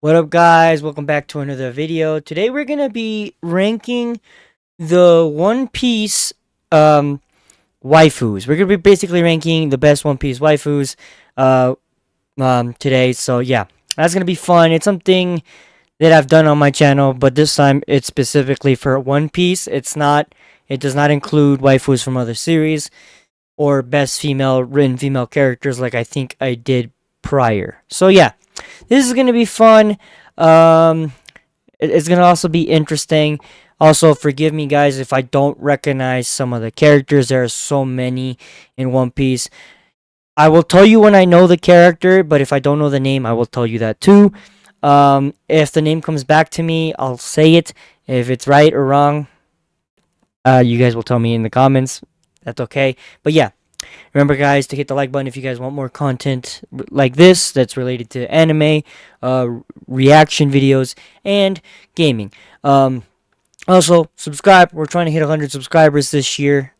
What up, guys? Welcome back to another video. Today we're gonna be ranking the One Piece waifus. We're gonna be basically ranking the best One Piece waifus uh today. So yeah, that's gonna be fun. It's something that I've done on my channel, but this time it's specifically for One Piece. It does not include waifus from other series or best female written female characters like I think I did prior. So yeah, this is gonna be fun. Um, it's gonna also be interesting. Also, forgive me, guys, if I don't recognize some of the characters. There are so many in One Piece. I will tell you when I know the character, but if I don't know the name, I will tell you that too. If the name comes back to me, I'll say it. If it's right or wrong, you guys will tell me in the comments. That's okay. But yeah, remember, guys, to hit the like button if you guys want more content like this that's related to anime, reaction videos, and gaming. Also, subscribe. We're trying to hit 100 subscribers this year,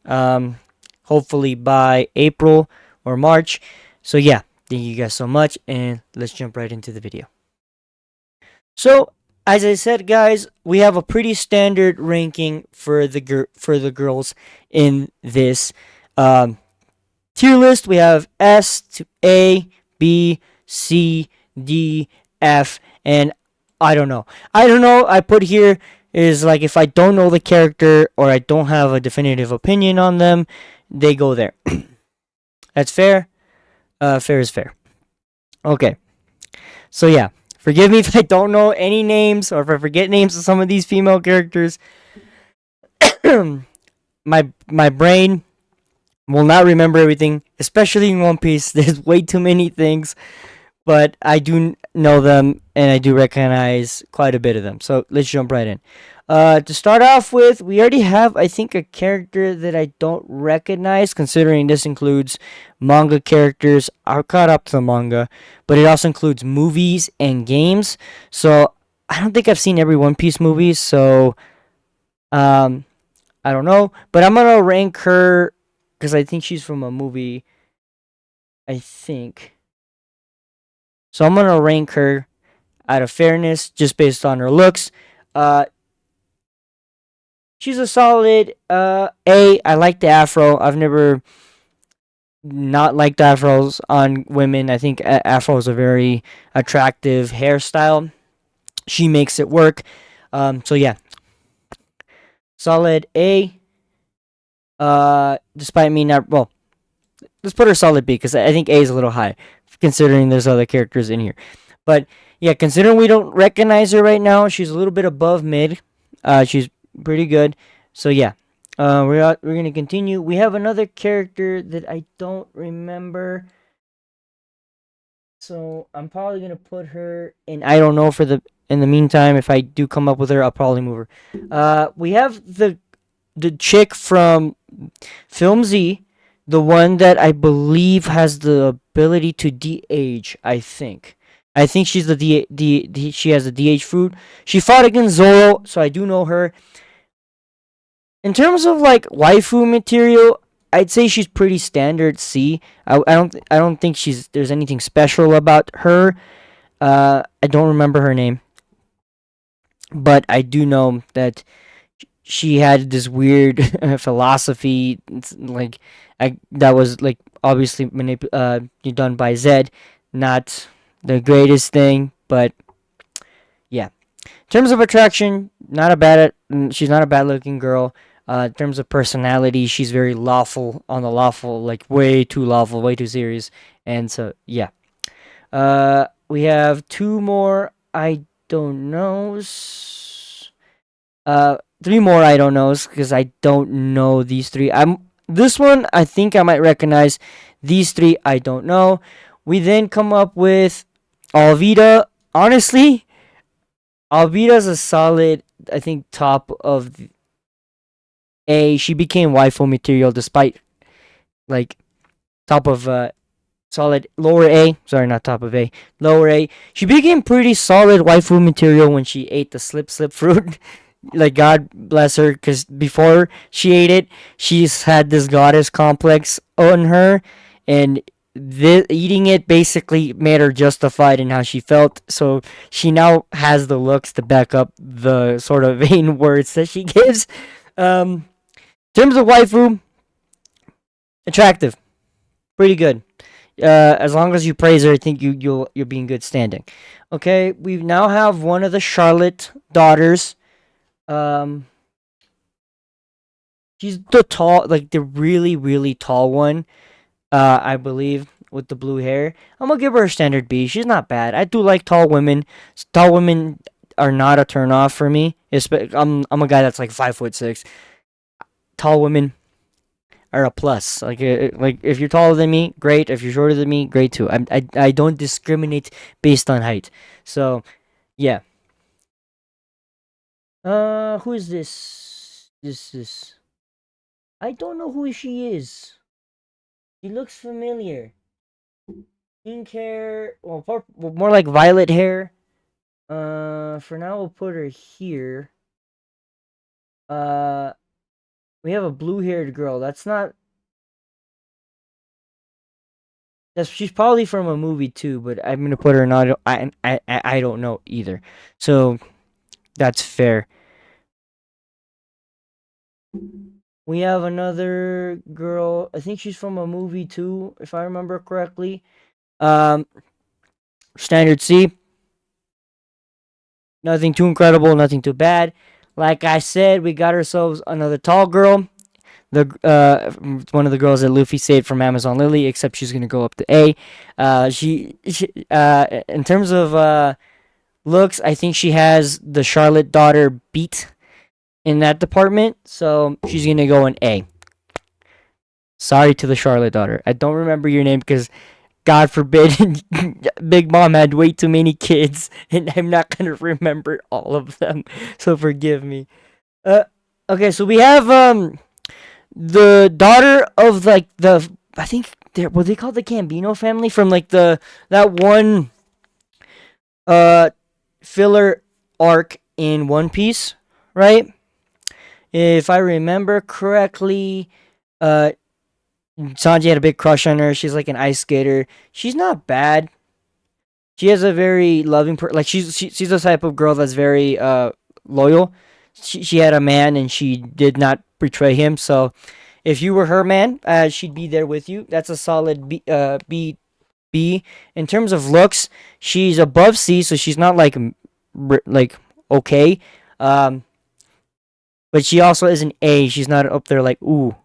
hopefully by April or March. So, yeah, thank you guys so much, and let's jump right into the video. So, as I said, guys, we have a pretty standard ranking for the girls in this tier list. We have S to A, B, C, D, F, and I don't know. I don't know. I put here is like if I don't know the character or I don't have a definitive opinion on them, they go there. That's fair. Fair is fair. Okay. So yeah, forgive me if I don't know any names or if I forget names of some of these female characters. my brain will not remember everything, especially in One Piece. There's way too many things, but I do know them and I do recognize quite a bit of them. So let's jump right in. To start off with, we already have, I think, a character that I don't recognize, considering this includes manga characters. I caught up to the manga, but it also includes movies and games. So I don't think I've seen every One Piece movie, so I don't know. But I'm gonna rank her because I think she's from a movie. I think. So I'm gonna rank her out of fairness, just based on her looks. Uh, she's a solid A. I like the afro. I've never not liked afros on women. I think afro is a very attractive hairstyle. She makes it work. So yeah, solid A. Despite me not well, let's put her solid B because I think A is a little high considering there's other characters in here. But yeah, considering we don't recognize her right now, she's a little bit above mid. She's pretty good. So yeah, we're gonna continue. We have another character that I don't remember. So I'm probably gonna put her in. I don't know for the. In the meantime, if I do come up with her, I'll probably move her. We have the chick from Film Z, the one that I believe has the ability to de-age. I think she's she has the de-age fruit. She fought against Zoro, so I do know her. In terms of like waifu material, I'd say she's pretty standard C. I don't think there's anything special about her. I don't remember her name, but I do know that she had this weird philosophy, like that was like obviously done by Zed, not the greatest thing, but yeah. In terms of attraction, she's not a bad looking girl. In terms of personality, she's very lawful on the lawful, like way too lawful, way too serious, and so yeah. We have two more. I don't know. Three more I don't know because I don't know these three. This one I think I might recognize. These three I don't know. We then come up with Alvida. Honestly, Alvida's a solid, I think, top of A. She became waifu material despite like top of solid lower A. Sorry, not top of A. Lower A. She became pretty solid waifu material when she ate the slip fruit. Like, God bless her, because before she ate it, she's had this goddess complex on her, and eating it basically made her justified in how she felt. So she now has the looks to back up the sort of vain words that she gives. In terms of waifu, attractive, pretty good. As long as you praise her, I think you'll be in good standing. Okay, we now have one of the Charlotte daughters. Um, she's the tall, like the really tall one. I believe with the blue hair. I'm gonna give her a standard B. She's not bad. I do like tall women. Tall women are not a turn off for me. I'm a guy that's like 5'6". Tall women are a plus. Like if you're taller than me, great. If you're shorter than me, great too. I don't discriminate based on height. So yeah. Who is this? This. I don't know who she is. She looks familiar. Pink hair. Well, more like violet hair. For now we'll put her here. Uh, we have a blue-haired girl. That's not. That's she's probably from a movie too, but I'm gonna put her not. I don't know either. So that's fair. We have another girl. I think she's from a movie too, if I remember correctly. Um, Standard C. Nothing too incredible, nothing too bad. Like I said, we got ourselves another tall girl. The one of the girls that Luffy saved from Amazon Lily, except she's gonna go up to A. She in terms of looks, I think she has the Charlotte daughter beat in that department, so she's gonna go in A. Sorry to the Charlotte daughter. I don't remember your name because God forbid, Big Mom had way too many kids, and I'm not gonna remember all of them. So forgive me. Uh, okay, so we have the daughter of like the I think they're what they call the Gambino family from like the that one uh filler arc in One Piece, right? If I remember correctly, uh Sanji had a big crush on her. She's like an ice skater. She's not bad. She has a very loving like she's the type of girl that's very loyal. She had a man and she did not betray him. So if you were her man, she'd be there with you. That's a solid B. In terms of looks, she's above C, so she's not like like okay. Um, but she also is an A. She's not up there like ooh.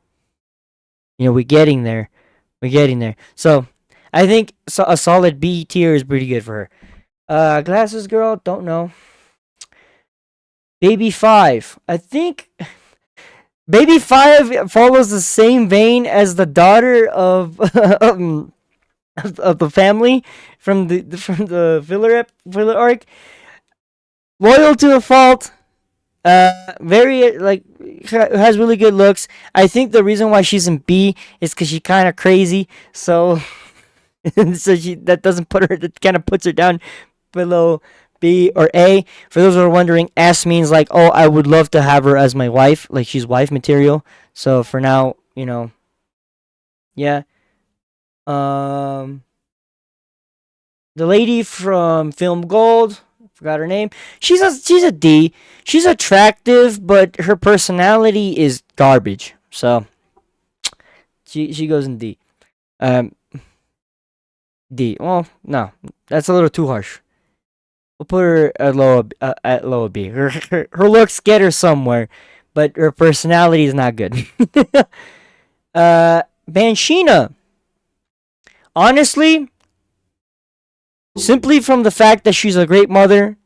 We're getting there. We're getting there. So I think a solid B tier is pretty good for her. Glasses girl, don't know. Baby 5. I think Baby 5 follows the same vein as the daughter of of the family from the filler arc. Loyal to a fault. Very like has really good looks. I think the reason why she's in B is because she's kind of crazy. So so she that doesn't put her that kind of puts her down below B or A. For those who are wondering, S means like, oh, I would love to have her as my wife, like she's wife material. So for now, yeah. Um, the lady from Film Gold, forgot her name. She's a D. She's attractive, but her personality is garbage. So she goes in D. Um, D. Well, no, that's a little too harsh. We'll put her at lower B. Her looks get her somewhere, but her personality is not good. Banshina. Honestly, simply from the fact that she's a great mother,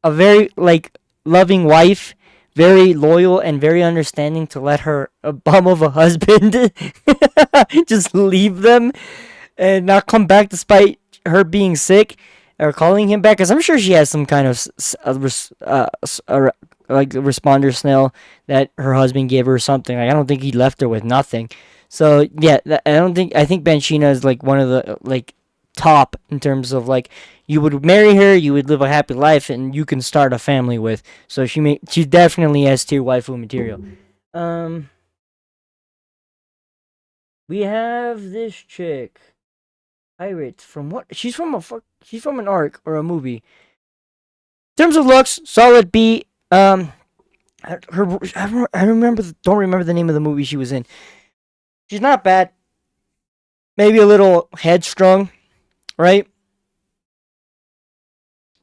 a very like loving wife, very loyal and very understanding to let her a bum of a husband just leave them and not come back despite her being sick or calling him back, because I'm sure she has some kind of like responder snail that her husband gave her or something. Like I don't think he left her with nothing. So yeah, I think Banshina is like one of the like top in terms of like you would marry her, you would live a happy life, and you can start a family with. So she definitely S tier waifu material. Um, we have this chick. Pirates from what? She's from an arc or a movie. In terms of looks, solid B. I remember don't remember the name of the movie she was in. She's not bad. Maybe a little headstrong, right?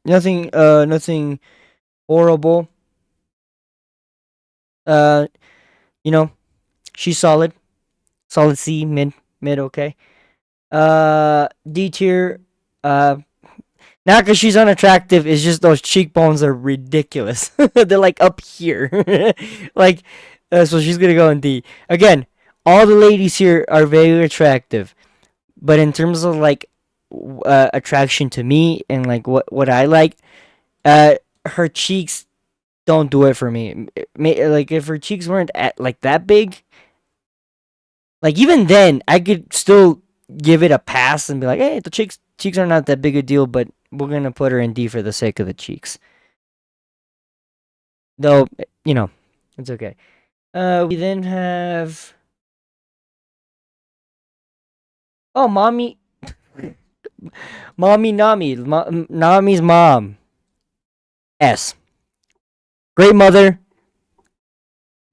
Nothing horrible. Uh, you know, she's solid. Solid C, mid, okay. D tier. Not because she's unattractive. It's just those cheekbones are ridiculous. They're like up here, like. So she's gonna go in D again. All the ladies here are very attractive, but in terms of like attraction to me and like what I like, uh, her cheeks don't do it for me. Like if her cheeks weren't like that big, like even then I could still give it a pass and be like, hey, the cheeks are not that big a deal, but we're gonna put her in D for the sake of the cheeks. Though, it's okay. We then have mommy, mommy Nami, Nami's mom. S. Great mother,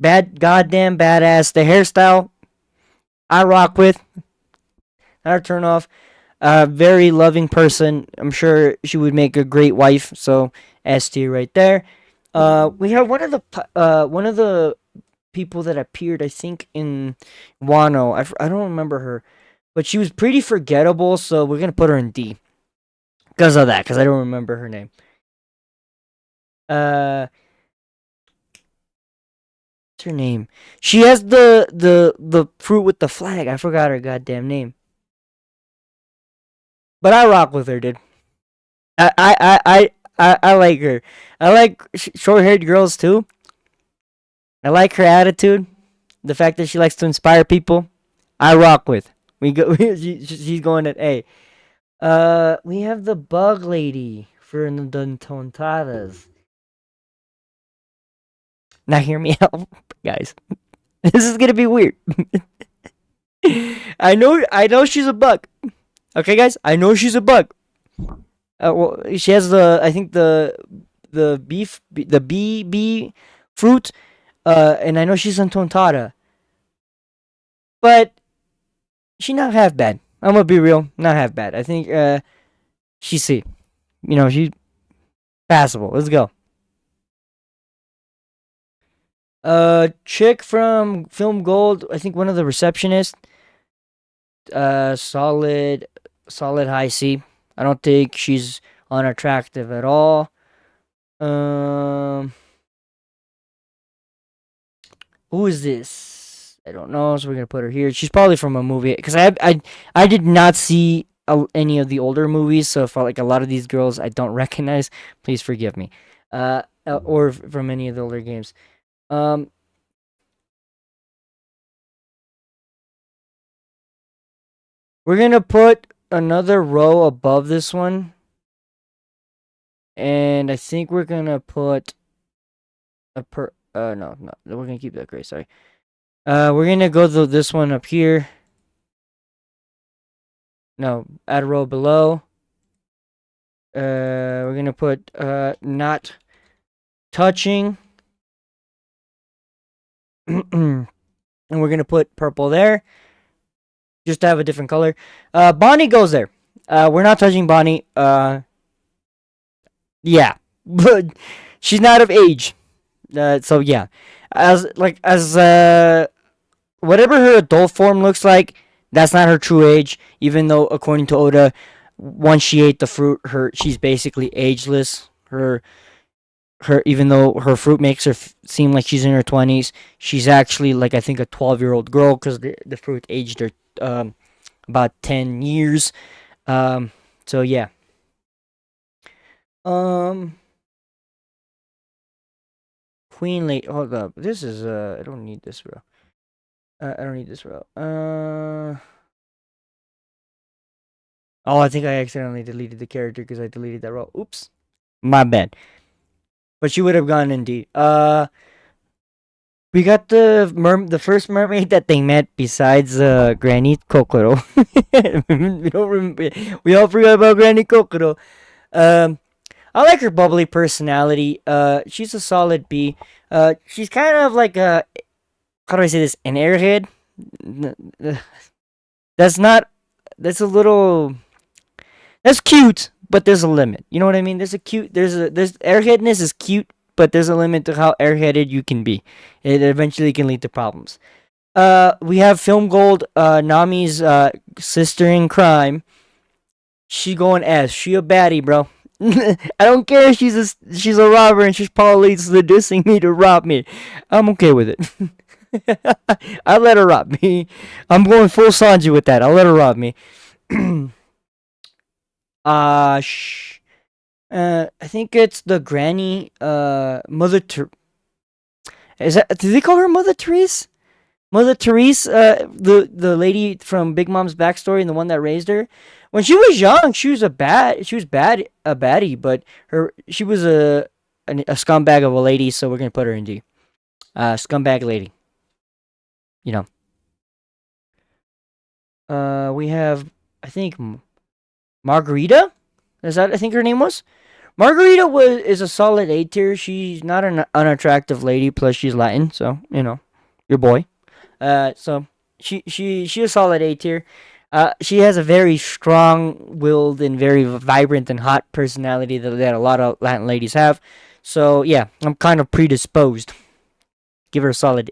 goddamn badass. The hairstyle I rock with. Not a turn off. Very loving person. I'm sure she would make a great wife. So S tier right there. We have one of the people that appeared, I think, in Wano. I don't remember her, but she was pretty forgettable. So we're gonna put her in D because of that. Because I don't remember her name. What's her name? She has the fruit with the flag. I forgot her goddamn name. But I rock with her, dude. I like her. I like short haired girls too. I like her attitude. The fact that she likes to inspire people. I rock with. We go. She's going at A. We have the bug lady for the Tontadas. Now hear me out, guys. This is gonna be weird. I know she's a bug. Okay, guys, I know she's a bug. Well, she has I think the BB fruit. And I know she's on Tontada, but she's not half bad. I'm gonna be real, not half bad. I think she's C. She's passable. Let's go. Chick from Film Gold. I think one of the receptionists. Solid, solid high C. I don't think she's unattractive at all. Who is this? I don't know. So we're gonna put her here. She's probably from a movie because I did not see any of the older movies. So if like a lot of these girls I don't recognize, please forgive me. Or from any of the older games. Um, we're gonna put another row above this one, and I think we're gonna put a no, we're gonna keep that gray. Sorry. We're gonna go to this one up here. No, add a row below. We're gonna put not touching. And we're gonna put purple there. Just to have a different color. Bonnie goes there. We're not touching Bonnie. Yeah. But she's not of age. So yeah. As whatever her adult form looks like, that's not her true age. Even though according to Oda, once she ate the fruit, she's basically ageless. Her even though her fruit makes her seem like she's in her 20s, she's actually like I think a 12-year-old girl because the fruit aged her about 10 years. So yeah. Um Queen Lady, hold up. This is I don't need this row. I don't need this row. Oh, I think I accidentally deleted the character because I deleted that row. Oops. My bad. But she would have gone in D. We got the first mermaid that they met besides Granny Kokoro. we don't remember. We all forgot about Granny Kokoro. Um, I like her bubbly personality. She's a solid B. She's kind of like a, how do I say this? An airhead. That's not. That's a little. That's cute, but there's a limit. You know what I mean? There's airheadness is cute, but there's a limit to how airheaded you can be. It eventually can lead to problems. We have Film Gold, Nami's sister in crime. She going S. She a baddie, bro. I don't care if she's a robber and she's probably seducing me to rob me. I'm okay with it. I'll let her rob me. I'm going full Sanji with that. I'll let her rob me. Shh. I think it's the granny, Mother Is that, do they call her Mother Therese? Mother Therese, the lady from Big Mom's backstory and the one that raised her. When she was young, she was a baddie, but she was a scumbag of a lady, so we're gonna put her in D. Scumbag lady. You know. We have, I think, Margarita. Is that, I think her name was? Margarita is a solid A tier. She's not an unattractive lady. Plus, she's Latin, so you know, your boy. So she a solid A tier. She has a very strong-willed and very vibrant and hot personality that a lot of Latin ladies have. So yeah, I'm kind of predisposed. Give her a solid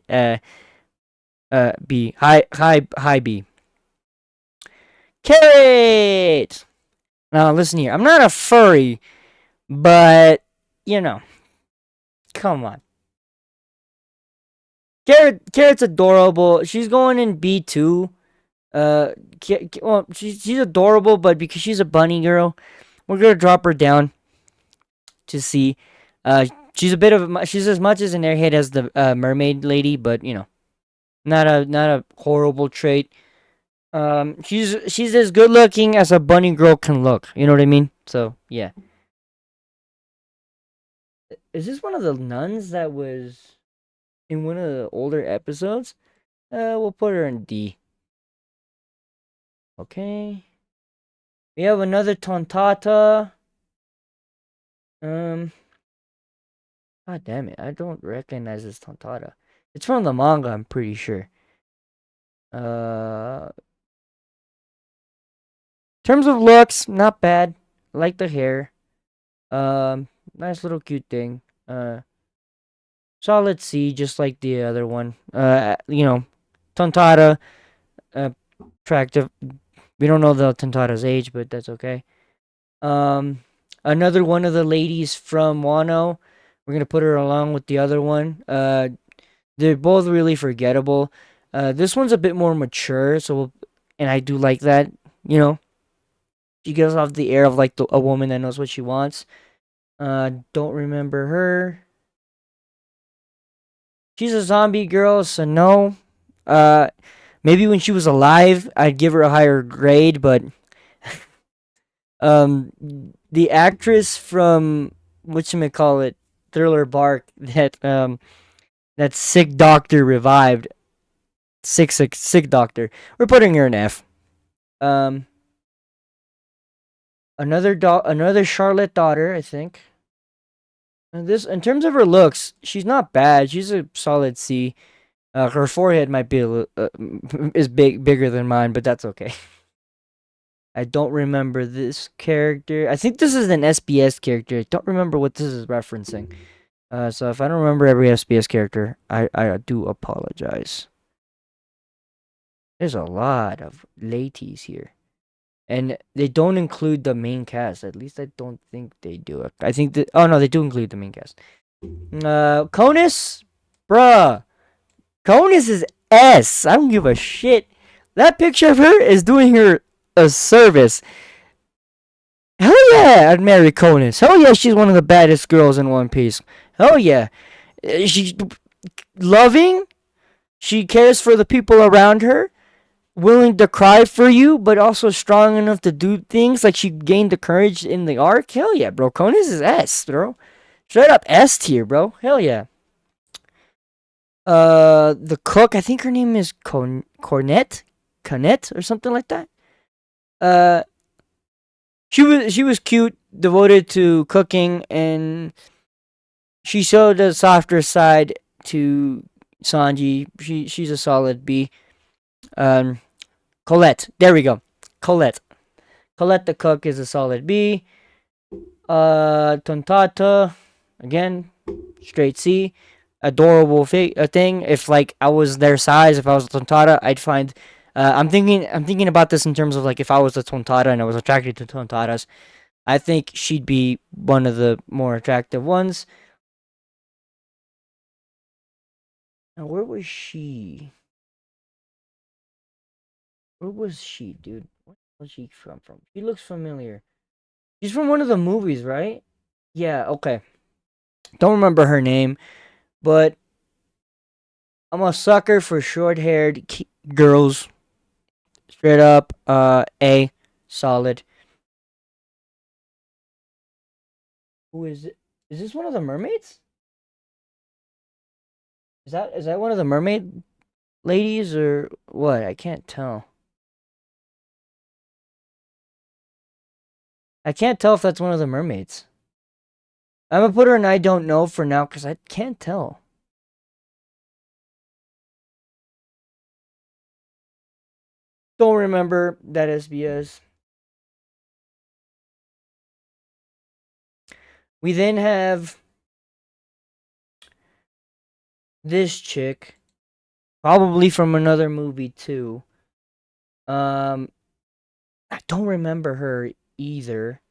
B, high B. Carrot. Now listen here. I'm not a furry, but you know, come on. Carrot's adorable. She's going in B2. Uh, well, she's adorable, but because she's a bunny girl, we're gonna drop her down to C. She's a bit of she's as much as an airhead as the mermaid lady, but you know, not a horrible trait. She's as good looking as a bunny girl can look. You know what I mean? So yeah. Is this one of the nuns that was in one of the older episodes? We'll put her in D. Okay. We have another Tontata. Um. God damn it! I don't recognize this Tontata. It's from the manga, I'm pretty sure. Uh. In terms of looks, not bad. I like the hair. Nice little cute thing. Solid C, just like the other one. You know, Tontata, attractive. We don't know the Tontata's age, but that's okay. Um, Another one of the ladies from Wano. We're gonna put her along with the other one. They're both really forgettable. This one's a bit more mature, and I do like that. You know, she gives off the air of like a woman that knows what she wants. Don't remember her. She's a zombie girl, so no. Uh, Maybe when she was alive, I'd give her a higher grade, but um, the actress from whatchamacallit, Thriller Bark, that sick doctor revived, sick doctor. We're putting her in F. Um, another Charlotte daughter, I think. And this, in terms of her looks, she's not bad. She's a solid C. Her forehead might be is bigger than mine, but that's okay. I don't remember this character. I think this is an SBS character. I don't remember what this is referencing. So if I don't remember every SBS character, I do apologize. There's a lot of ladies here. And they don't include the main cast. At least I don't think they do. I think that, oh no, they do include the main cast. Conus? Bruh. Conus is S. I don't give a shit. That picture of her is doing her a service. Hell yeah, I'd marry Conus. Hell yeah, she's one of the baddest girls in One Piece. Hell yeah. She's loving. She cares for the people around her. Willing to cry for you, but also strong enough to do things. Like she gained the courage in the arc. Hell yeah, bro. Conus is S, bro. Straight up S tier, bro. Hell yeah. The cook, I think her name is Cornette or something like that. Uh, she was cute, devoted to cooking, and she showed a softer side to Sanji. She's a solid B. Um, Colette, there we go. Colette. Colette the cook is a solid B. Tontata, again, straight C. Adorable thing. If like I was their size, if I was a Tontata, I'd find. I'm thinking about this in terms of like if I was a Tontata and I was attracted to Tontatas, I think she'd be one of the more attractive ones. Now, where was she? Where was she, dude? Where was she from? She looks familiar. She's from one of the movies, right? Yeah. Okay. Don't remember her name, but I'm a sucker for short-haired girls. Straight up, A, solid. Who is it? Is this one of the mermaids? Is that one of the mermaid ladies or what? I can't tell. I can't tell if that's one of the mermaids. I'm gonna put her in I don't know for now because I can't tell. Don't remember that SBS. We then have this chick, probably from another movie too. Um, I don't remember her either.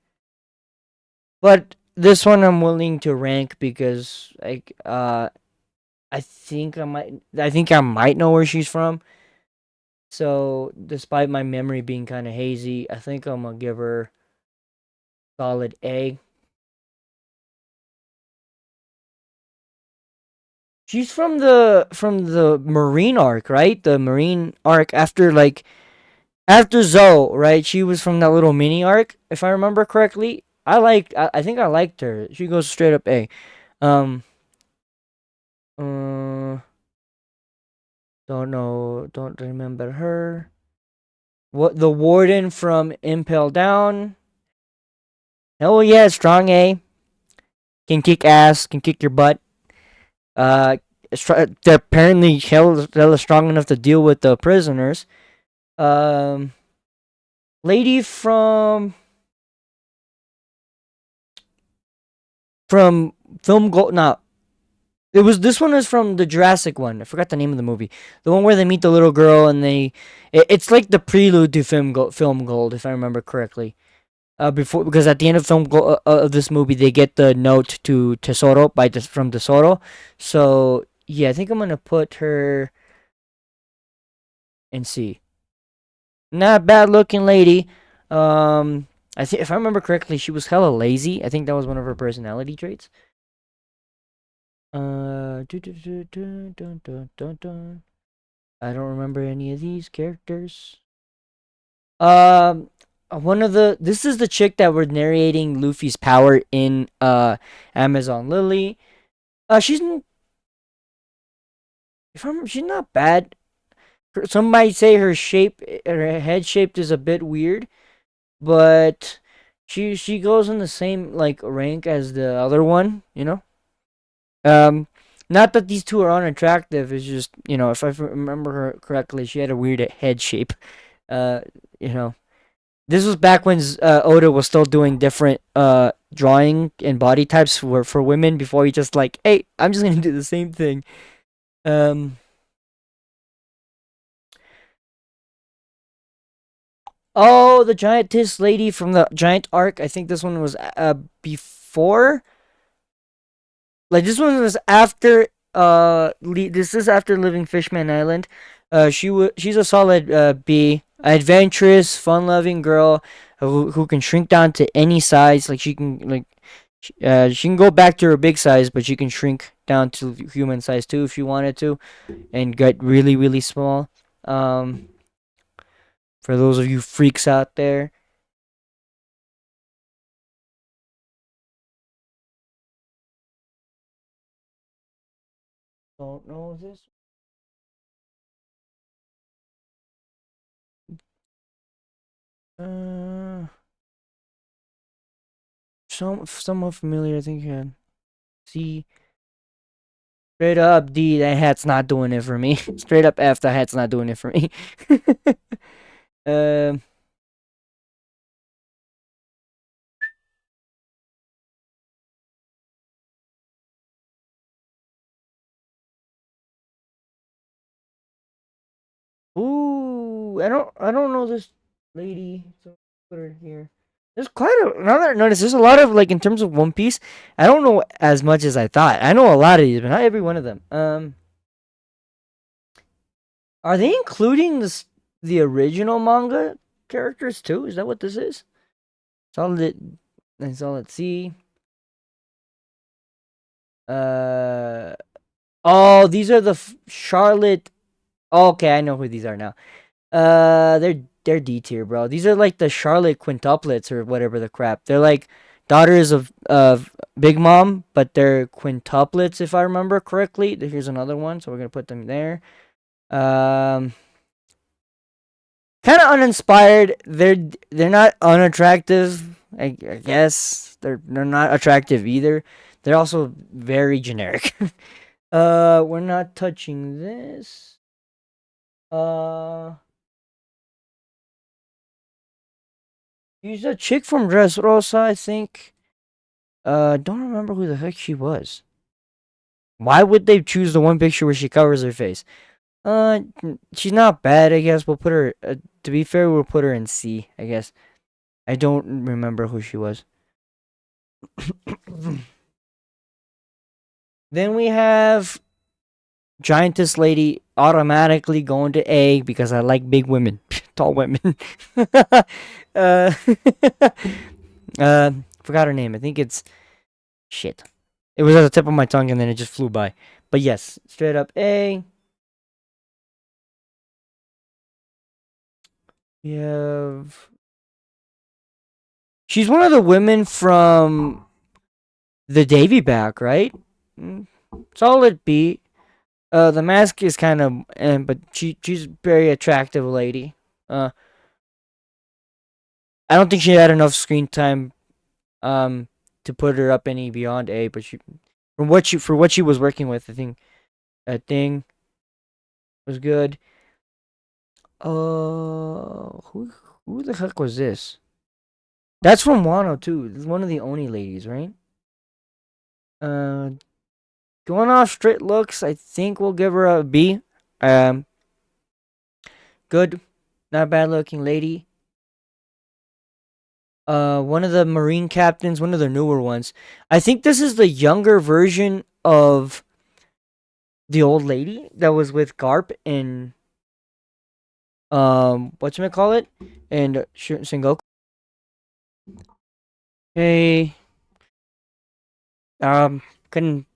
But this one I'm willing to rank because like I think I might know where she's from. So despite my memory being kind of hazy, I think I'm gonna give her solid A. She's from the Marine arc, right? The Marine arc after Zoe, right? She was from that little mini arc, if I remember correctly. I think I liked her. She goes straight up A. Um uh don't know, don't remember her. What the warden from Impel Down? Oh yeah, strong A. Can kick ass, can kick your butt. Uh, they're apparently hella strong enough to deal with the prisoners. Um, lady from Film Gold. No, it was this one is from the Jurassic one. I forgot the name of the movie. The one where they meet the little girl and it's like the prelude to Film Gold, if I remember correctly. Before because at the end of of this movie they get the note to Tesoro from Tesoro. So yeah, I think I'm gonna put her in C. Not bad looking lady. I think if I remember correctly, she was hella lazy. I think that was one of her personality traits. Dun. I don't remember any of these characters. Um, one of the this is the chick that were narrating Luffy's power in Amazon Lily. She's she's not bad. Some might say her head shape is a bit weird, but she goes in the same like rank as the other one. Um, not that these two are unattractive. It's just if I remember her correctly, she had a weird head shape. Uh, you know, this was back when Oda was still doing different drawing and body types for women before he just like, hey, I'm just gonna do the same thing. Um, oh, the giantess lady from the giant arc. I think this one was before. Like this one was after. This is after leaving Fishman Island. She's a solid B. Adventurous, fun-loving girl who can shrink down to any size. Like she can go back to her big size, but she can shrink down to human size too if she wanted to, and get really really small. Um, for those of you freaks out there. Don't know this. Uh, somewhat familiar. I think. C. Straight up D. That hat's not doing it for me. Straight up F. That hat's not doing it for me. um. Ooh, I don't know this lady. So put her here. There's quite a now that I notice there's a lot of like in terms of One Piece. I don't know as much as I thought. I know a lot of these, but not every one of them. Are they including the original manga characters too? Is that what this is? Solid. Solid C. Uh oh, these are the Charlotte. Oh, okay, I know who these are now. They're D tier, bro. These are like the Charlotte quintuplets or whatever the crap. They're like daughters of Big Mom, but they're quintuplets if I remember correctly. Here's another one, so we're gonna put them there. Um, kind of uninspired. They're not unattractive. I guess they're not attractive either. They're also very generic. We're not touching this. Uh. She's a chick from Dressrosa, I think. Don't remember who the heck she was. Why would they choose the one picture where she covers her face? She's not bad, I guess. We'll put her, to be fair, we'll put her in C, I guess. I don't remember who she was. Then we have Giantess Lady automatically going to A because I like big women, tall women. uh, forgot her name. I think it's shit. It was at the tip of my tongue and then it just flew by. But yes, straight up A. We have. She's one of the women from the Davy back, right? Solid B. The mask is kind of, but she's very attractive lady. I don't think she had enough screen time, to put her up any beyond A. But she, for what she was working with, I think that thing was good. Who the heck was this? That's from Wano too. This is one of the Oni ladies, right? Uh, Going off straight looks, I think we'll give her a B. Um, Good, not bad looking lady. One of the Marine captains, one of the newer ones. I think this is the younger version of the old lady that was with Garp in whatchamacallit? And Sengoku. Hey, couldn't.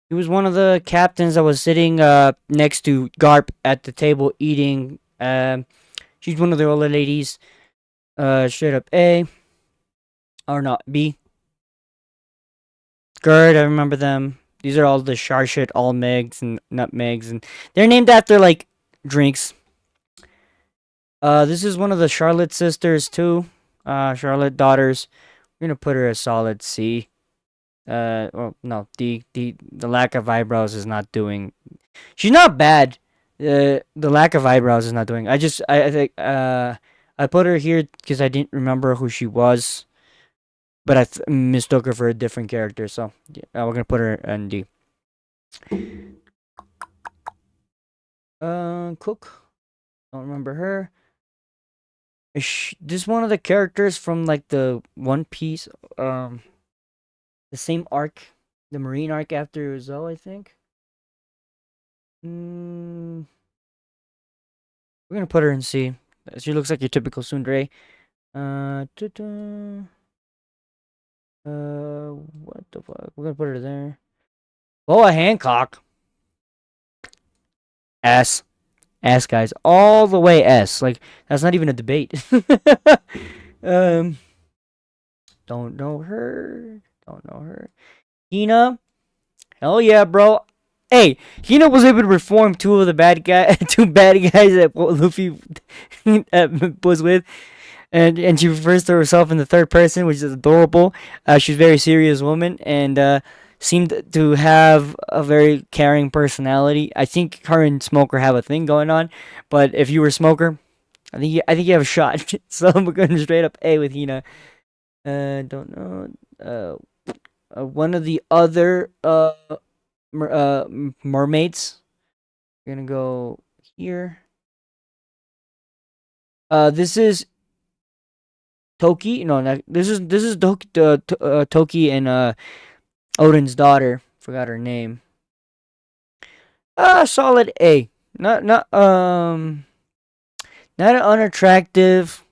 He was one of the captains that was sitting next to Garp at the table eating. She's one of the older ladies. Straight up A. Or not, B. Gerd, I remember them. These are all the Charshit, all Megs and Nutmegs, and they're named after like drinks. This is one of the Charlotte sisters too. Charlotte daughters. We're gonna put her a solid C. Well, no, the lack of eyebrows is not doing. She's not bad. The lack of eyebrows is not doing. I think I put her here because I didn't remember who she was, but I mistook her for a different character. So yeah, we're gonna put her in D. Cook. Don't remember her. Is this one of the characters from like the One Piece, the same arc, the Marine arc after Zoe, I think. We're gonna put her in C. She looks like your typical tsundere. What the fuck? We're gonna put her there. Boa Hancock. S. S, guys. All the way S. Like, that's not even a debate. um, don't know her. Don't know her. Hina. Hell yeah, bro. Hey, Hina was able to reform two of the bad guy, two bad guys that Luffy was with, and she refers to herself in the third person, which is adorable. She's a very serious woman and seemed to have a very caring personality. I think her and Smoker have a thing going on, but if you were Smoker, I think you have a shot. So I'm going straight up A with Hina. Don't know. One of the other mermaids. We're gonna go here. This is Toki. No, not, this is Toki and Odin's daughter. Forgot her name. Solid A. Not unattractive.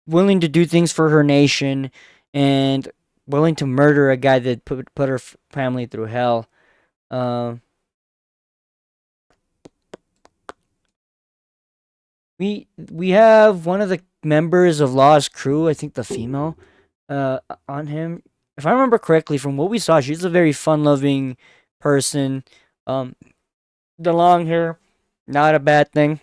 Willing to do things for her nation, and willing to murder a guy that put her family through hell. Um, we have one of the members of Law's crew. I think the female, on him. If I remember correctly, from what we saw, she's a very fun-loving person. Um, the long hair, not a bad thing.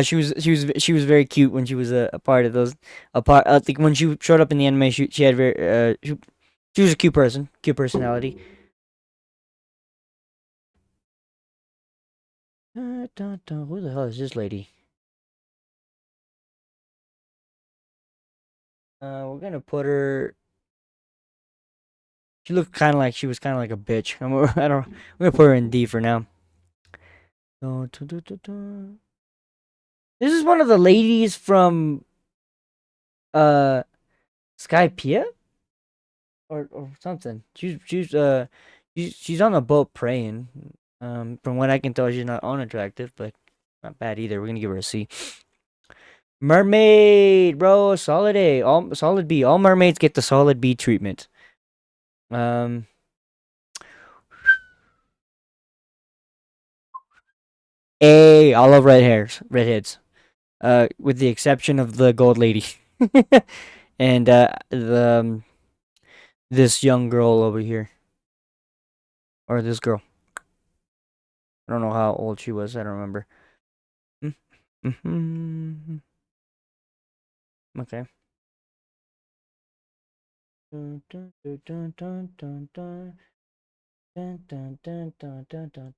She was very cute when she was a part of those. A part, I think when she showed up in the anime, she had she was a cute person, cute personality. Who the hell is this lady? We're gonna put her. She looked kind of like she was kind of like a bitch. I don't. We're gonna put her in D for now. This is one of the ladies from uh Skypiea or something. She's on a boat praying. From what I can tell, she's not unattractive, but not bad either. We're gonna give her a C. Mermaid, bro, solid A, all solid B. All mermaids get the solid B treatment. Um, A, all of redheads. With the exception of the gold lady, and the this young girl over here, or this girl. I don't know how old she was. I don't remember. Mm-hmm. Okay. Dun, dun, dun, dun, dun, dun, dun. Dun, dun, dun, dun, dun, dun.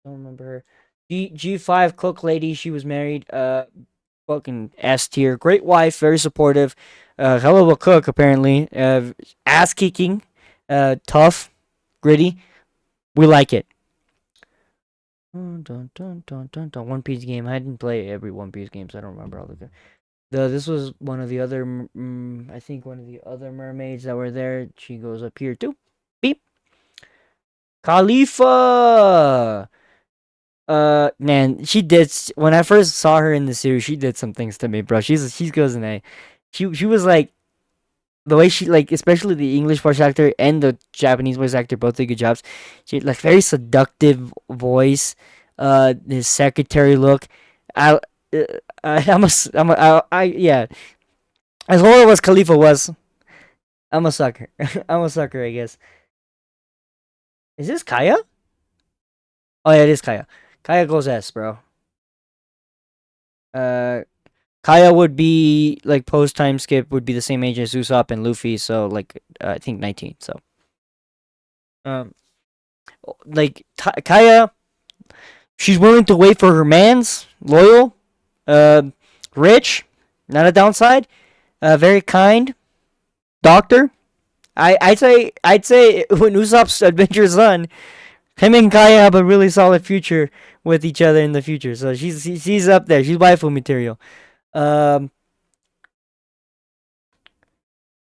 Don't remember her. G5 cook lady. She was married. Fucking S tier. Great wife. Very supportive. Hell of a cook apparently. Ass kicking. Tough. Gritty. We like it. Dun, dun, dun, dun, dun, dun. One Piece game. I didn't play every One Piece game, so I don't remember all the. This was one of the other. I think one of the other mermaids that were there. She goes up here too. Beep. Khalifa. Man, she did. When I first saw her in the series, she did some things to me, bro. She goes in a. She was like the way she like, especially the English voice actor and the Japanese voice actor both did good jobs. She had like very seductive voice. His secretary look. I, uh, yeah. As horrible as Khalifa was, I'm a sucker. I'm a sucker, I guess. Is this Kaya? Oh yeah, it is Kaya. Kaya goes S, bro. Uh, Kaya would be like post time skip would be the same age as Usopp and Luffy, so like I think 19. So um, like Kaya, she's willing to wait for her man's loyal, uh, rich, not a downside, very kind doctor. I'd say when Usopp's adventure's done, him and Kaya have a really solid future with each other in the future. So she's up there. She's waifu material. Um,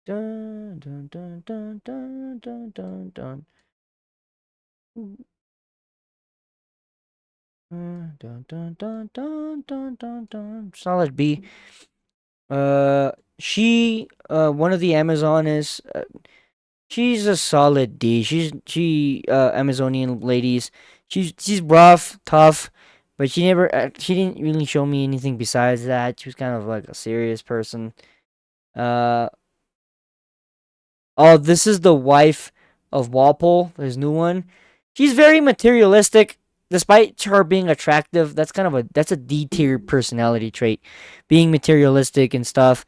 dun dun dun dun dun dun dun dun. Dun dun dun dun dun dun dun. Solid B. She one of the Amazon. She's a solid D. She Amazonian ladies. She's rough, tough, but she didn't really show me anything besides that. She was kind of like a serious person. Uh oh, this is the wife of Walpole, his new one. She's very materialistic, despite her being attractive. That's a D tier personality trait, being materialistic and stuff.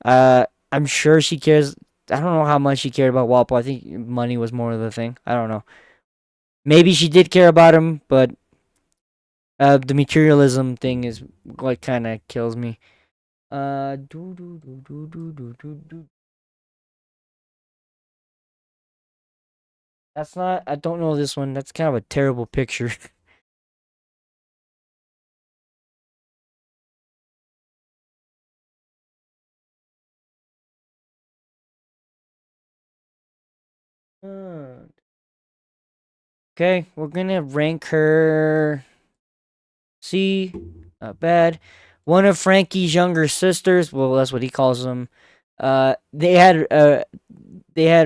I'm sure she cares. I don't know how much she cared about Walpole. I think money was more of the thing. I don't know. Maybe she did care about him, but the materialism thing is what kind of kills me. Do do do do do do do do. That's not. I don't know this one. That's kind of a terrible picture. Uh, okay, we're gonna rank her C. Not bad. One of Frankie's younger sisters. Well, that's what he calls them. They had a they had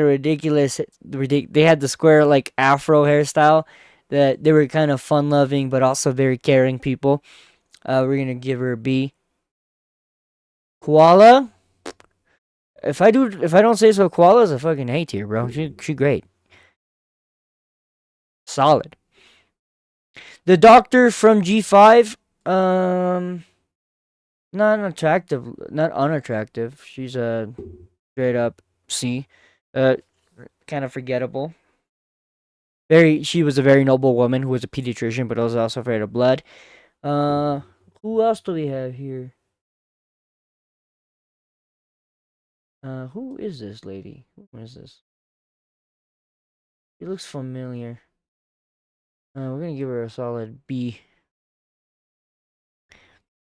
the square like afro hairstyle. That they were kind of fun loving, but also very caring people. We're gonna give her a B. Koala. If I don't say so, Koala's a fucking A tier, bro. She great, solid. The doctor from G5. Not attractive, not unattractive. She's a straight up C. Uh, Kind of forgettable. She was a very noble woman who was a pediatrician, but was also afraid of blood. Uh, who else do we have here? Who is this lady? Who is this? She looks familiar. We're gonna give her a solid B.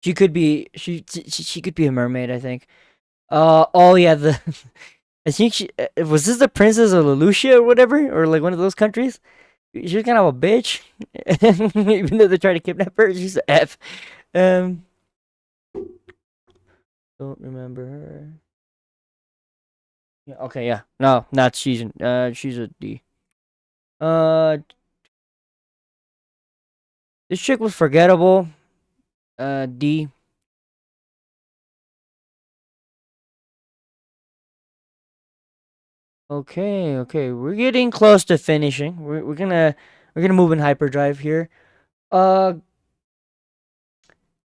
She could be a mermaid, I think. Oh yeah, the I think she was this the princess of Lelouchia or whatever, or like one of those countries. She's kind of a bitch, even though they try to kidnap her. She's a F. Um, don't remember her. Yeah. Okay. Yeah. No, not she's. She's a D. Uh, this chick was forgettable. D. Okay. Okay. We're getting close to finishing. We're gonna move in hyperdrive here. Uh,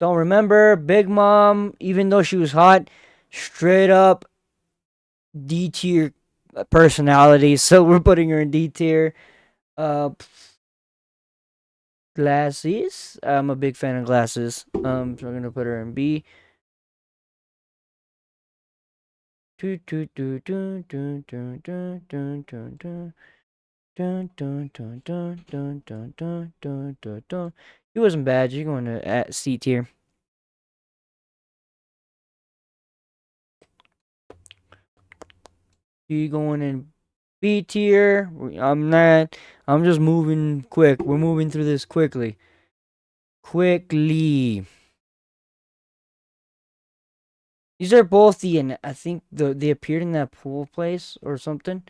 don't remember Big Mom. Even though she was hot, straight up D tier personality. So we're putting her in D tier. Uh, Glasses. I'm a big fan of glasses. So we're gonna put her in B. Dun, dun, dun, dun, dun, dun, dun, dun, dun, dun. Dun, dun, dun, dun, dun, dun, dun, dun, dun, dun. He wasn't bad. You're going to at C tier. You going in B tier. I'm not. I'm just moving quick. We're moving through this quickly. Quickly. These are both and I think they appeared in that pool place or something.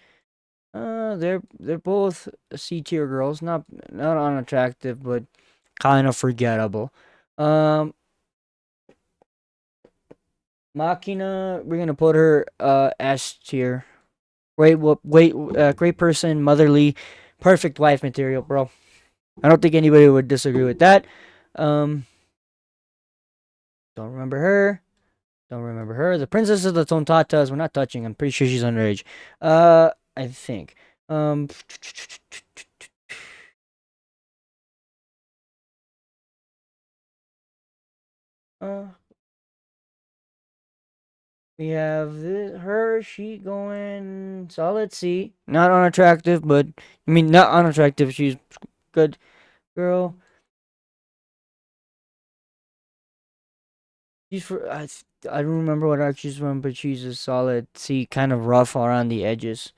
They're both C tier girls, not unattractive, but kind of forgettable. Um, Machina, we're gonna put her S tier. Great person, motherly, perfect wife material, bro. I don't think anybody would disagree with that. Um, don't remember her. Don't remember her. The princess of the Tontatas. We're not touching. I'm pretty sure she's underage. I think. Um, uh, we have her. She going solid C. Not unattractive, but I mean not unattractive. She's good girl. She's for I don't remember what arc she's from, but she's a solid C, kind of rough around the edges,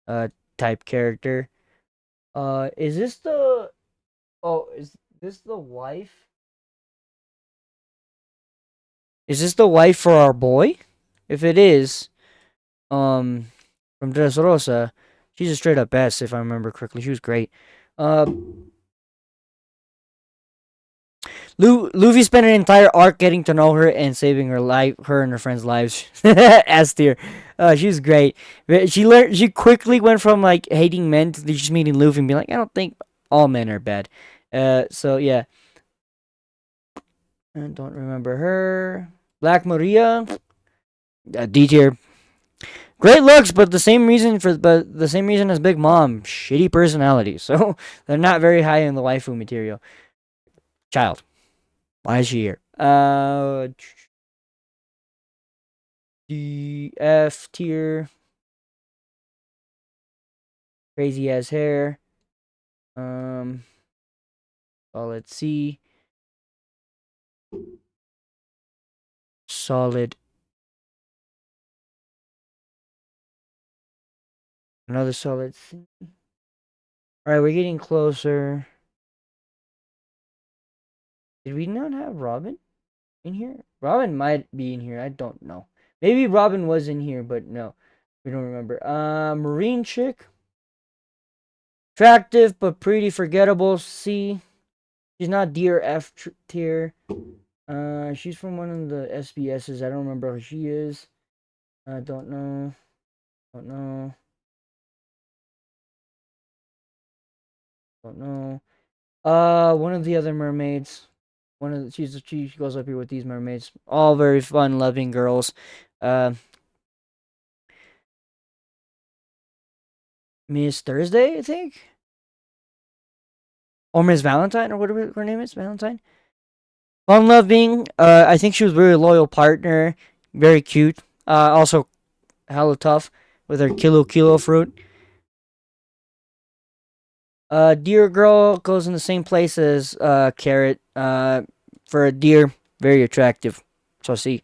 uh, type character. Is this the? Oh, is this the wife? Is this the wife for our boy? If it is, um, from Dressrosa, she's a straight up S if I remember correctly. She was great. Uh, Luffy spent an entire arc getting to know her and saving her and her friends' lives. S tier. She was great. She quickly went from like hating men to just meeting Luffy and being like, I don't think All men are bad. So yeah, I don't remember her. Black Maria, D tier. Great looks, but the same reason as Big Mom, shitty personality. So they're not very high in the waifu material. Child, why is she here? D F tier, crazy ass hair. Um, solid C, solid. Another solid C. All right, we're getting closer. Did we not have Robin in here? Robin might be in here. I don't know. Maybe Robin was in here, but no, we don't remember. Marine chick, attractive but pretty forgettable. C. She's not D or F tier. She's from one of the SBSs. I don't remember who she is. I don't know. Don't know. Don't know. One of the other mermaids. She goes up here with these mermaids. All very fun, loving girls. Uh, Miss Thursday, I think, or Miss Valentine, or whatever her name is, Valentine. Fun loving. I think she was a very loyal partner. Very cute. Also hella tough with her kilo fruit. Deer girl goes in the same place as Carrot. For a deer, very attractive. So see.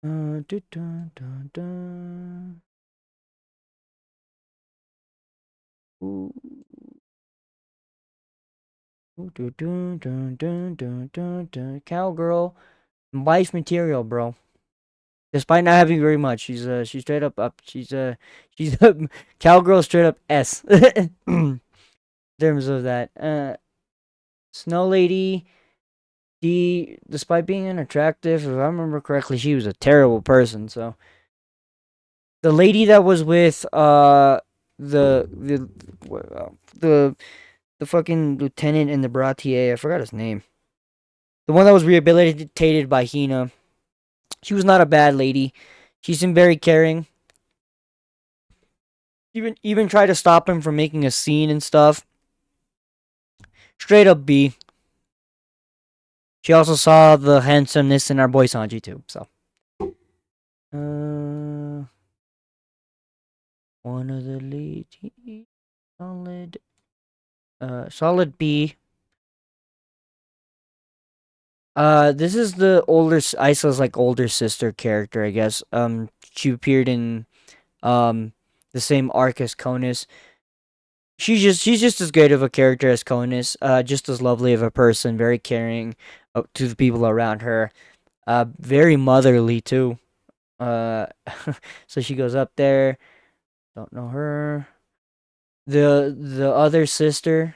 Dun, dun, dun, dun. Ooh. Ooh, dun, dun, dun, dun, dun, dun, dun. Cowgirl, wife material, bro. Despite not having very much, she's straight up. She's a cowgirl straight up S. In terms of that, Snow Lady. Despite being unattractive, if I remember correctly, she was a terrible person. So the lady that was with the the the the fucking lieutenant in the Bratier, I forgot his name. The one that was rehabilitated by Hina. She was not a bad lady. She seemed very caring. Even tried to stop him from making a scene and stuff. Straight up B. She also saw the handsomeness in our boy Sanji too. So uh one of the ladies solid solid B. This is the older Isa's like older sister character, I guess. She appeared in the same arc as Conus. She's just as good of a character as Conus. Just as lovely of a person, very caring to the people around her. Very motherly too. Uh, so she goes up there. Don't know her. The other sister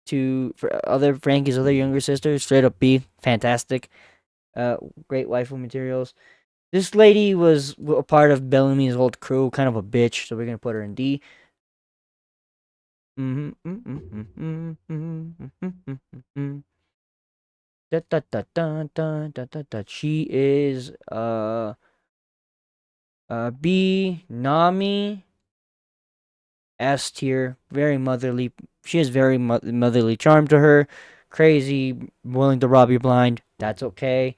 for other Frankie's other younger sister, straight up B, fantastic. Uh, Great waifu materials. This lady was a part of Bellamy's old crew, kind of a bitch, so we're gonna put her in D. She is B. Nami, S tier, very motherly. She has very motherly charm to her. Crazy, willing to rob you blind. That's okay.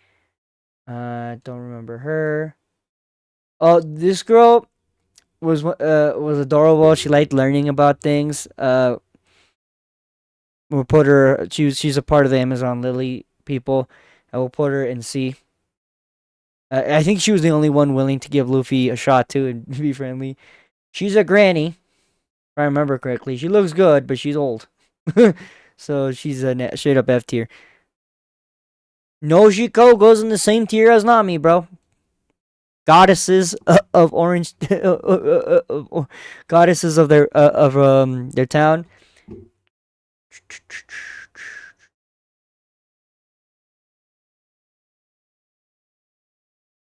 Don't remember her. Oh, this girl was adorable. She liked learning about things. We'll put her. She's a part of the Amazon Lily people. I will put her in C. I think she was the only one willing to give Luffy a shot too and be friendly. She's a granny, if I remember correctly. She looks good, but she's old. So she's a straight up F tier. Nojiko goes in the same tier as Nami, bro. Goddesses of Orange, goddesses of their town.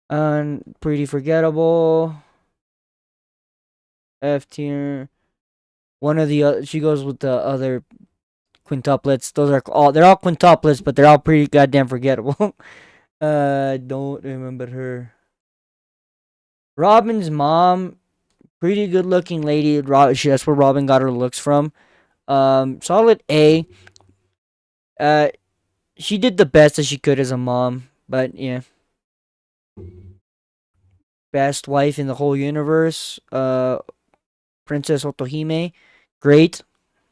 And pretty forgettable. F tier. One of the she goes with the other quintuplets. Those are all they're all quintuplets, but they're all pretty goddamn forgettable. Don't remember her. Robin's mom, pretty good looking lady. That's where Robin got her looks from. Solid A. Uh, she did the best that she could as a mom, but yeah, best wife in the whole universe. Princess Otohime, great.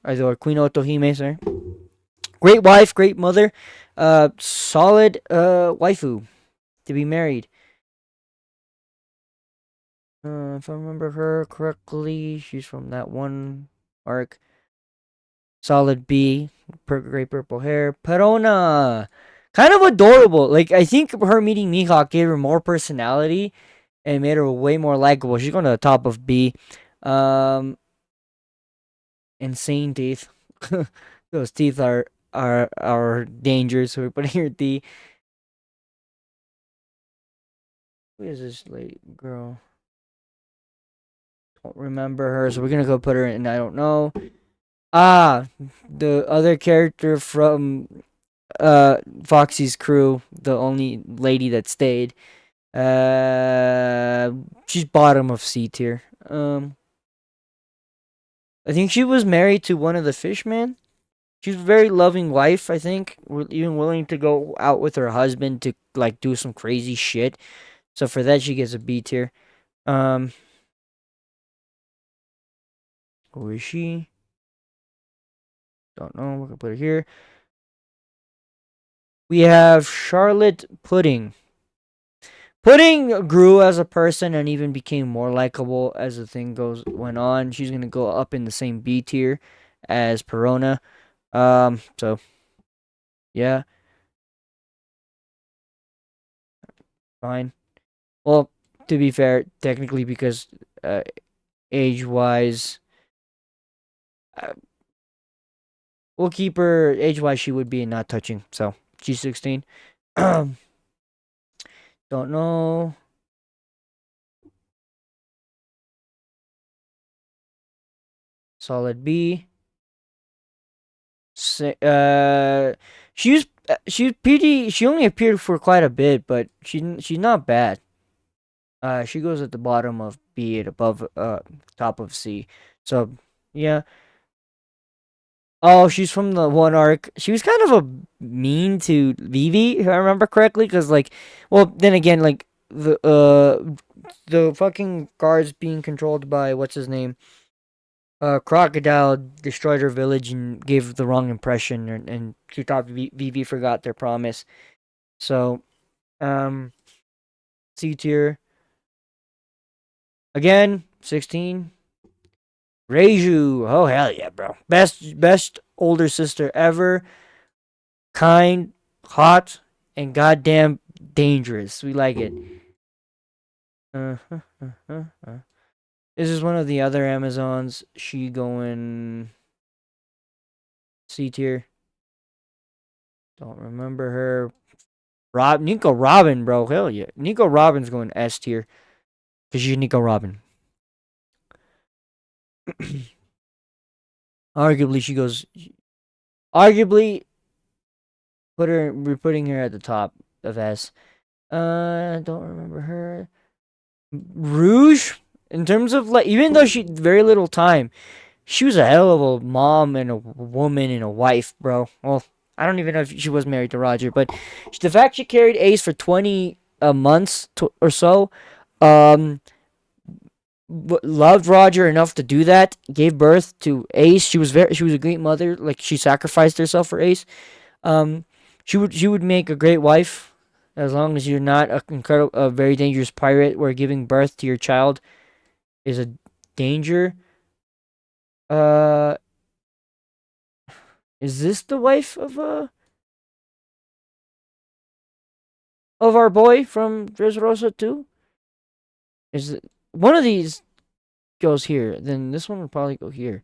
Or Queen Otohime, sorry. Great wife, great mother. Solid waifu to be married. If I remember her correctly, she's from that one arc. Solid B, great purple hair. Perona, kind of adorable. Like I think her meeting Mihawk gave her more personality and made her way more likable. She's going to the top of B. Um, insane teeth. Those teeth are dangerous. So we're putting her D. Who is this lady girl? Don't remember her, so we're gonna go put her in. I don't know. Ah, the other character from Foxy's crew, the only lady that stayed. She's bottom of C tier. I think she was married to one of the fishmen. She's a very loving wife. I think, even willing to go out with her husband to like do some crazy shit. So for that, she gets a B tier. Um, who is she? Don't know. We're gonna put her here. We have Charlotte Pudding. Pudding grew as a person and even became more likable as the thing went on. She's gonna go up in the same B tier as Perona. So yeah, fine. Well, to be fair, technically because age wise, uh, we'll keep her age wise. She would be not touching. So she's 16. Don't know. Solid B. She's pretty. She only appeared for quite a bit, but she's not bad. She goes at the bottom of B and above top of C. So yeah. Oh, she's from the one arc. She was kind of a mean to Vivi, if I remember correctly, because like, well, then again, like the fucking guards being controlled by what's his name, Crocodile destroyed her village and gave the wrong impression, and she thought Vivi forgot their promise. So, um, C tier again, 16. Reiju, oh hell yeah, bro! Best older sister ever. Kind, hot, and goddamn dangerous. We like it. Uh-huh, uh-huh, uh. This is one of the other Amazons. She going C tier. Don't remember her. Nico Robin, bro. Hell yeah. Nico Robin's going S tier. Because she's Nico Robin. Arguably, she goes. Arguably, we're putting her at the top of S. Don't remember her. Rouge, in terms of like, even though she very little time, she was a hell of a mom and a woman and a wife, bro. Well, I don't even know if she was married to Roger, but the fact she carried Ace for 20 months or so, um, loved Roger enough to do that, gave birth to Ace. She was a great mother. Like she sacrificed herself for Ace. Um, she would make a great wife, as long as you're not a very dangerous pirate where giving birth to your child is a danger. Uh, is this the wife of our boy from Dressrosa too? Is it one of these goes here? Then this one would probably go here.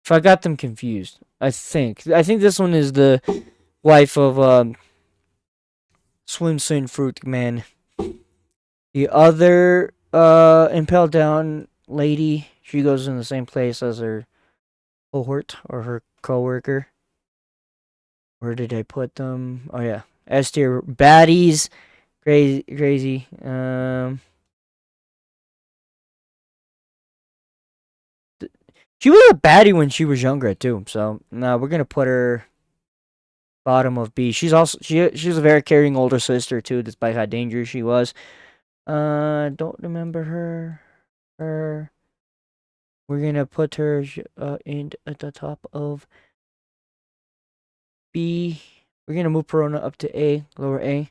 If I got them confused, I think this one is the wife of Swimsuit Fruit Man. The other impel down lady, she goes in the same place as her cohort or her coworker. Where did I put them? Oh yeah, S tier baddies, crazy, crazy. She was a baddie when she was younger too. So no, we're gonna put her bottom of B. She's a very caring older sister too, despite how dangerous she was. Don't remember her. Her. We're gonna put her in at the top of B. We're gonna move Perona up to A, lower A.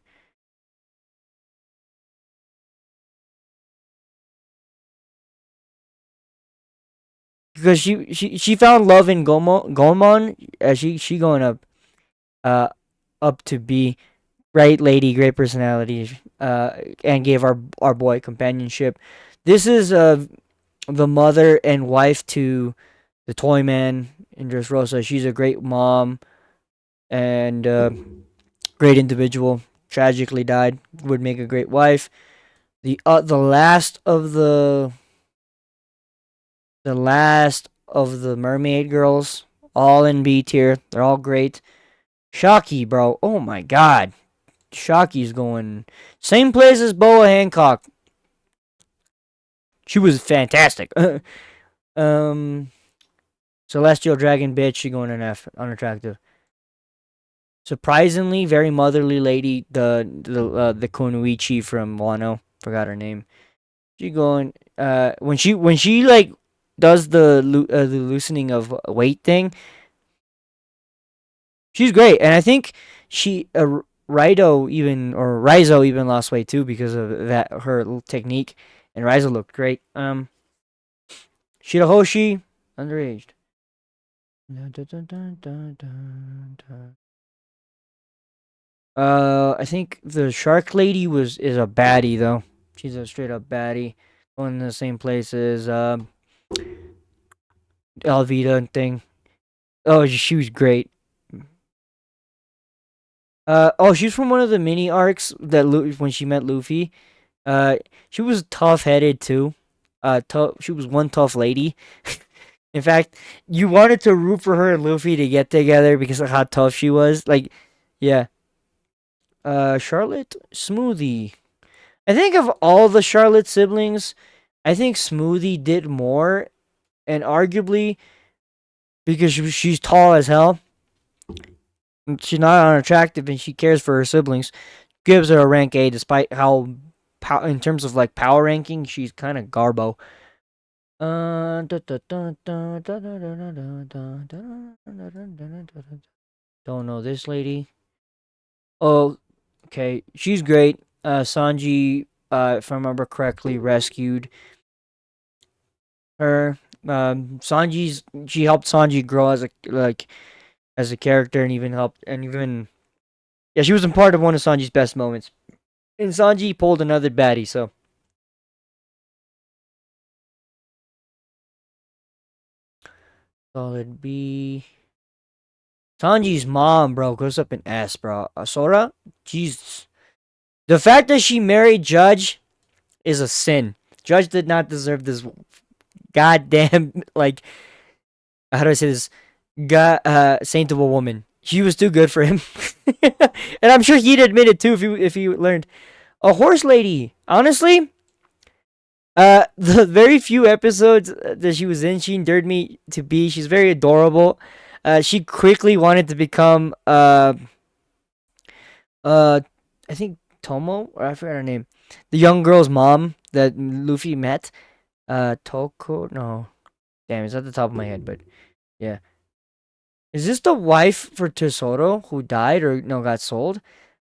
Because she found love in Gomon. She going uh up to B. Great lady, great personality. And gave our boy companionship. This is the mother and wife to the toy man in Dressrosa. She's a great mom and great individual. Tragically died. Would make a great wife. The last of the mermaid girls, all in B tier. They're all great. Shocky, bro. Oh my god. Shocky's going same place as Boa Hancock. She was fantastic. um Celestial Dragon bitch, she going an F. Unattractive. Surprisingly, very motherly lady. The Konoichi from Wano. Forgot her name. She going when she like does the loosening of weight thing. She's great, and I think she Raizo even lost weight too because of that her technique, and Raizo looked great. Shirahoshi underaged. I think the Shark Lady is a baddie though. She's a straight up baddie. Going in the same place as Alvida and thing. Oh, she was great. She's from one of the mini arcs that when she met Luffy. Uh, she was tough headed too. She was one tough lady. In fact, you wanted to root for her and Luffy to get together because of how tough she was. Like, yeah. Charlotte Smoothie. I think of all the Charlotte siblings, I think Smoothie did more, and arguably because she's tall as hell, she's not unattractive, and she cares for her siblings, gives her a rank A, despite how, in terms of like power ranking, she's kind of garbo. Don't know this lady. Oh, okay, she's great. Sanji, if I remember correctly, rescued her. She helped Sanji grow as a character, and even yeah, she was a part of one of Sanji's best moments. And Sanji pulled another baddie, so solid B. Sanji's mom, bro, goes up in S, bro. Sora, Jesus. The fact that she married Judge is a sin. Judge did not deserve this goddamn like how do I say this? God, saint of a woman. She was too good for him, and I'm sure he'd admit it too if he learned. A horse lady, honestly, the very few episodes that she was in, she endeared me to be. She's very adorable. She quickly wanted to become uh, I think Tomo, or I forgot her name, the young girl's mom that Luffy met. Toko, no, damn, it's at the top of my head, but yeah. Is this the wife for Tesoro who died or no got sold?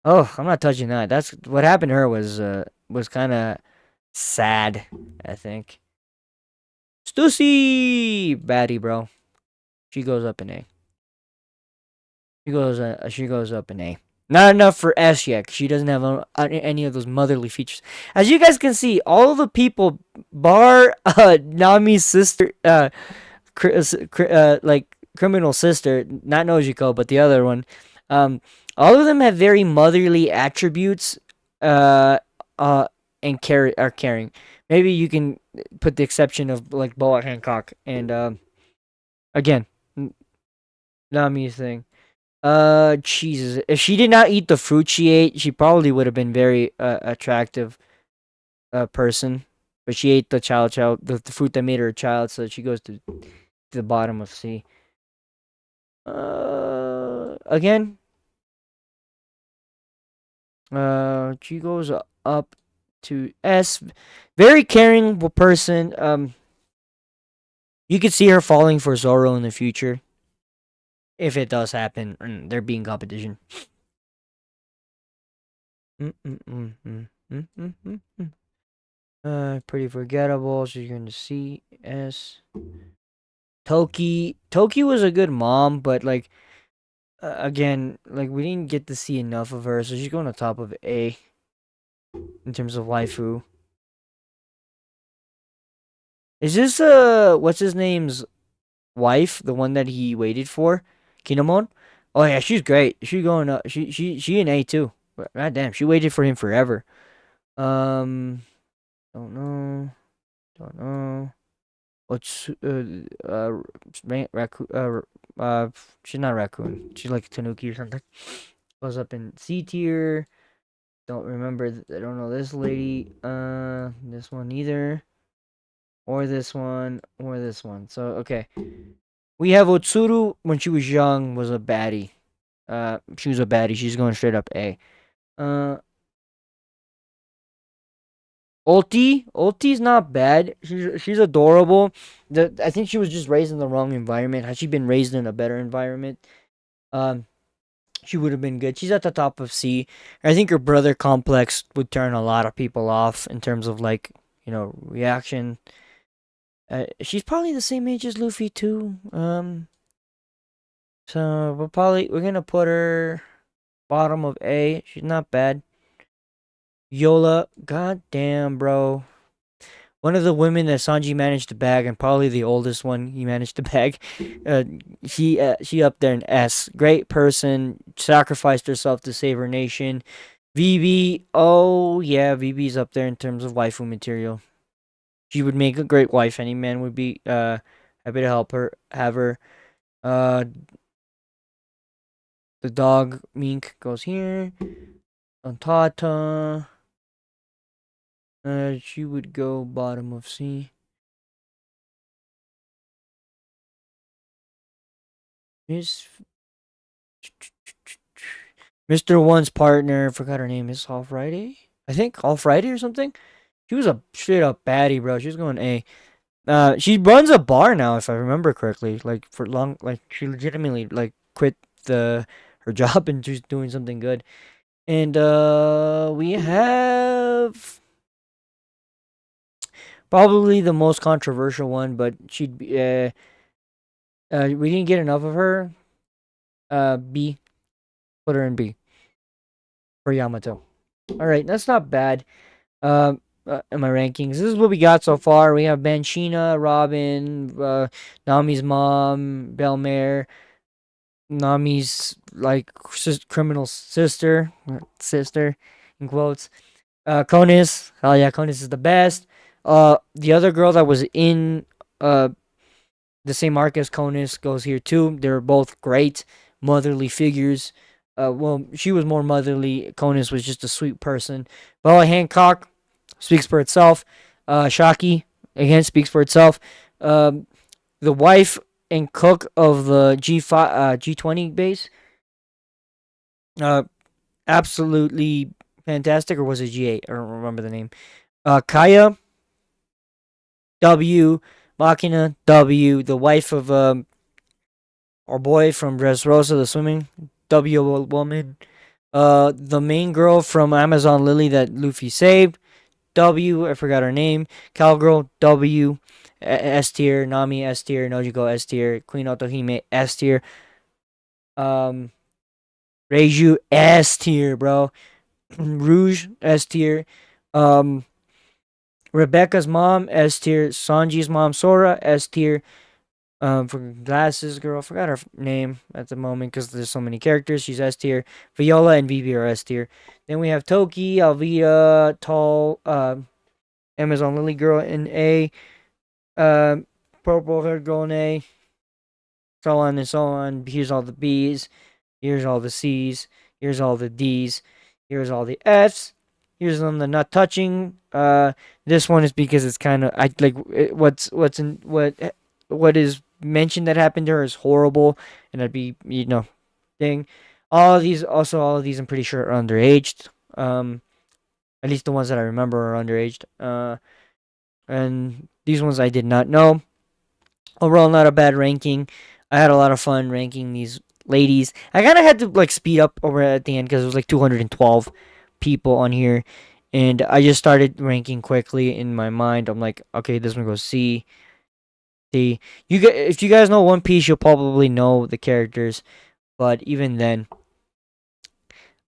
Oh, I'm not touching that. That's what happened to her was kind of sad. I think. Stussy, baddie, bro. She goes up in A. She goes up in A. Not enough for S yet. 'Cause she doesn't have any of those motherly features. As you guys can see, all the people, bar Nami's sister, like criminal sister, not Nojiko, but the other one, um, all of them have very motherly attributes, uh, and are caring. Maybe you can put the exception of like Boa Hancock and again. Nami's thing. Jesus. If she did not eat the fruit she ate, she probably would have been very attractive person. But she ate the the fruit that made her a child, so she goes to the bottom of C. Again, she goes up to S. Very caring person. You could see her falling for Zoro in the future if it does happen and there being competition. Pretty forgettable. So you're gonna see S. Toki was a good mom, but like again, like we didn't get to see enough of her, so she's going on top of A in terms of waifu. Is this what's his name's wife, the one that he waited for, Kinemon? Oh yeah, she's great. She's going up. She an A too. God damn, she waited for him forever. Um, don't know, don't know. What's raccoon? She's not raccoon. She's like Tanuki or something. Goes up in C tier. Don't remember. I don't know this lady. This one either, or this one, or this one. So okay, we have Otsuru when she was young was a baddie. She was a baddie. She's going straight up A. Uh, Ulti's not bad. She's adorable. I think she was just raised in the wrong environment. Had she been raised in a better environment, um, she would have been good. She's at the top of C. I think her brother complex would turn a lot of people off in terms of like reaction. She's probably the same age as Luffy too. So we're gonna put her bottom of A. She's not bad. Yola, goddamn, bro. One of the women that Sanji managed to bag, and probably the oldest one he managed to bag. Uh, she up there in S. Great person, sacrificed herself to save her nation. VB, oh yeah, VB's up there in terms of waifu material. She would make a great wife. Any man would be happy to have her. Uh, the dog Mink goes here. Antata. She would go bottom of C. Miss Mr. One's partner, forgot her name, is All Friday? I think All Friday or something. She was a straight up baddie, bro. She was going A. She runs a bar now, if I remember correctly. Like for long, like she legitimately like quit the her job and just doing something good. And we have probably the most controversial one, but she'd be we didn't get enough of her. B, put her in B for Yamato. All right, that's not bad. In my rankings, this is what we got so far. We have Banshina, Robin, Nami's mom, Belmare, Nami's like criminal sister, in quotes. Konis, oh yeah, Konis is the best. The other girl that was in the same arc as Konis goes here too. They're both great motherly figures. Well, she was more motherly. Konis was just a sweet person. Bella Hancock speaks for itself. Shaki again speaks for itself. The wife and cook of the G20 base. Uh, Absolutely fantastic. Or was it G8? I don't remember the name. Kaya W. Machina W. The wife of our boy from Dressrosa, the swimming W woman. The main girl from Amazon Lily that Luffy saved. W, I forgot her name. Cowgirl W. S tier. Nami S tier. Nojiko S tier. Queen Otohime S tier. Um, Reiju S tier, bro. Rouge S tier. Um, Rebecca's mom S tier. Sanji's mom Sora S tier. For glasses girl, forgot her name at the moment because there's so many characters. She's S tier. Viola and Vivi are S tier. Then we have Toki, Alvita, Tall, Amazon Lily girl in A, uh, purple haired girl in A, so on and so on. Here's all the B's. Here's all the C's. Here's all the D's. Here's all the F's. Here's on the not touching. This one is because it's kind of I like what's in what is mentioned that happened to her is horrible, and that'd be thing. All of these, I'm pretty sure are underaged. At least the ones that I remember are underaged. And these ones I did not know. Overall, not a bad ranking. I had a lot of fun ranking these ladies. I kind of had to like speed up over at the end because it was like 212 people on here, and I just started ranking quickly in my mind. I'm like, okay, this one goes C. D. If you guys know One Piece, you'll probably know the characters, but even then,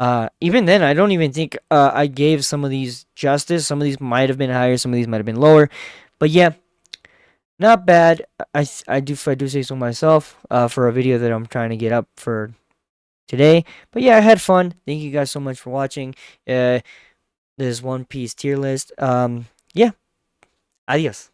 I don't even think I gave some of these justice. Some of these might have been higher. Some of these might have been lower, but yeah, not bad. I do say so myself. For a video that I'm trying to get up for today. But yeah, I had fun. Thank you guys so much for watching. This One Piece tier list. Yeah. Adios.